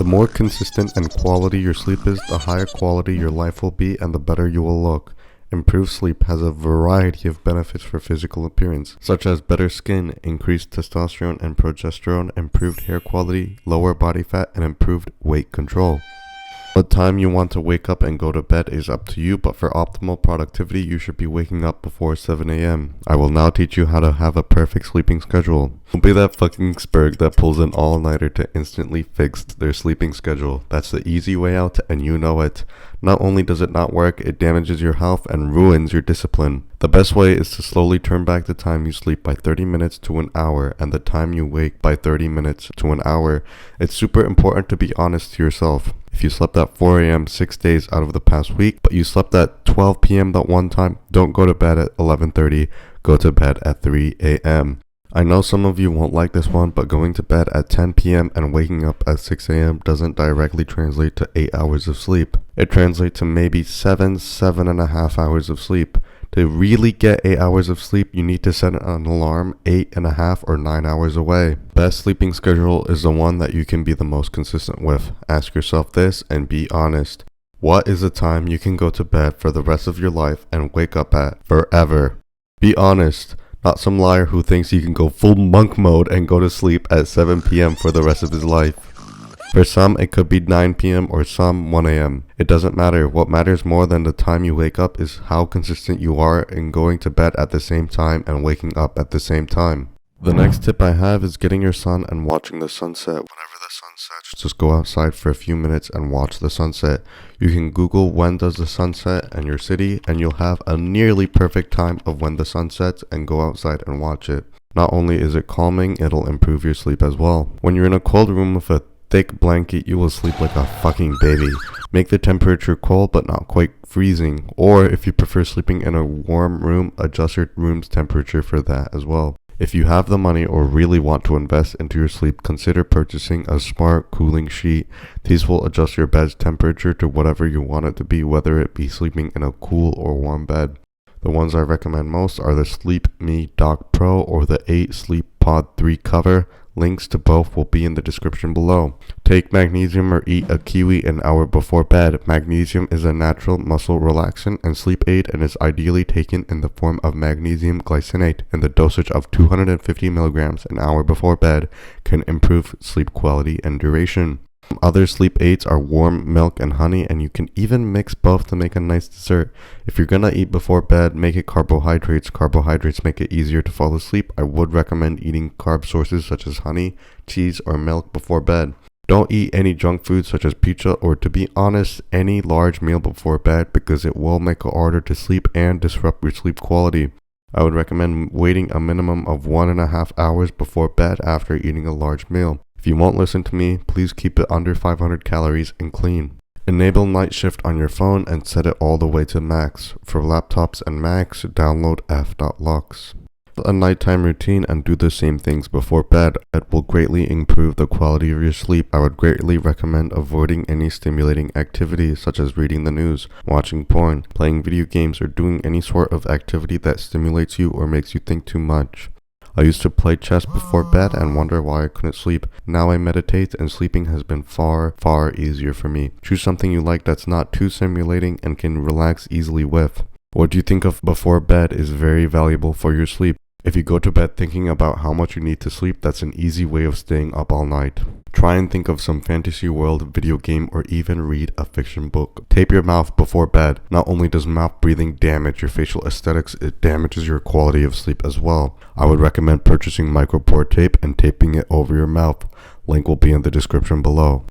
The more consistent and quality your sleep is, the higher quality your life will be and the better you will look. Improved sleep has a variety of benefits for physical appearance, such as better skin, increased testosterone and progesterone, improved hair quality, lower body fat, and improved weight control. What time you want to wake up and go to bed is up to you, but for optimal productivity, you should be waking up before 7 a.m. I will now teach you how to have a perfect sleeping schedule. Don't be that fucking spurg that pulls an all-nighter to instantly fix their sleeping schedule. That's the easy way out, and you know it. Not only does it not work, it damages your health and ruins your discipline. The best way is to slowly turn back the time you sleep by 30 minutes to an hour and the time you wake by 30 minutes to an hour. It's super important to be honest to yourself. If you slept at 4 a.m. 6 days out of the past week, but you slept at 12 p.m. that one time, don't go to bed at 11:30, go to bed at 3 a.m. I know some of you won't like this one, but going to bed at 10 p.m. and waking up at 6 a.m. doesn't directly translate to 8 hours of sleep. It translates to maybe 7.5 hours of sleep. To really get 8 hours of sleep, you need to set an alarm 8.5 or 9 hours away. Best sleeping schedule is the one that you can be the most consistent with. Ask yourself this and be honest. What is the time you can go to bed for the rest of your life and wake up at forever? Be honest. Not some liar who thinks he can go full monk mode and go to sleep at 7 p.m. for the rest of his life. For some, it could be 9 p.m. or some 1 a.m. It doesn't matter. What matters more than the time you wake up is how consistent you are in going to bed at the same time and waking up at the same time. The next tip I have is getting your sun and watching the sunset. Whenever the sun sets, just go outside for a few minutes and watch the sunset. You can Google when does the sun set in your city and you'll have a nearly perfect time of when the sun sets and go outside and watch it. Not only is it calming, it'll improve your sleep as well. When you're in a cold room with a thick blanket, you will sleep like a fucking baby. Make the temperature cold but not quite freezing. Or if you prefer sleeping in a warm room, adjust your room's temperature for that as well. If you have the money or really want to invest into your sleep, consider purchasing a smart cooling sheet. These will adjust your bed's temperature to whatever you want it to be, whether it be sleeping in a cool or warm bed. The ones I recommend most are the Sleep Me Dock Pro or the 8 Sleep Pod 3 cover. Links to both will be in the description below. Take magnesium or eat a kiwi an hour before bed. Magnesium is a natural muscle relaxant and sleep aid and is ideally taken in the form of magnesium glycinate, and the dosage of 250 milligrams an hour before bed can improve sleep quality and duration. Other sleep aids are warm milk and honey, and you can even mix both to make a nice dessert. If you're gonna eat before bed, make it carbohydrates. Carbohydrates make it easier to fall asleep. I would recommend eating carb sources such as honey, cheese, or milk before bed. Don't eat any junk food such as pizza or, to be honest, any large meal before bed because it will make it harder to sleep and disrupt your sleep quality. I would recommend waiting a minimum of 1.5 hours before bed after eating a large meal. If you won't listen to me, please keep it under 500 calories and clean. Enable night shift on your phone and set it all the way to max. For laptops and Macs, download f.lux. A nighttime routine and do the same things before bed. It will greatly improve the quality of your sleep. I would greatly recommend avoiding any stimulating activities such as reading the news, watching porn, playing video games, or doing any sort of activity that stimulates you or makes you think too much. I used to play chess before bed and wonder why I couldn't sleep. Now I meditate and sleeping has been far, far easier for me. Choose something you like that's not too stimulating and can relax easily with. What do you think of before bed is very valuable for your sleep. If you go to bed thinking about how much you need to sleep, that's an easy way of staying up all night. Try and think of some fantasy world video game or even read a fiction book. Tape your mouth before bed. Not only does mouth breathing damage your facial aesthetics, it damages your quality of sleep as well. I would recommend purchasing micropore tape and taping it over your mouth. Link will be in the description below.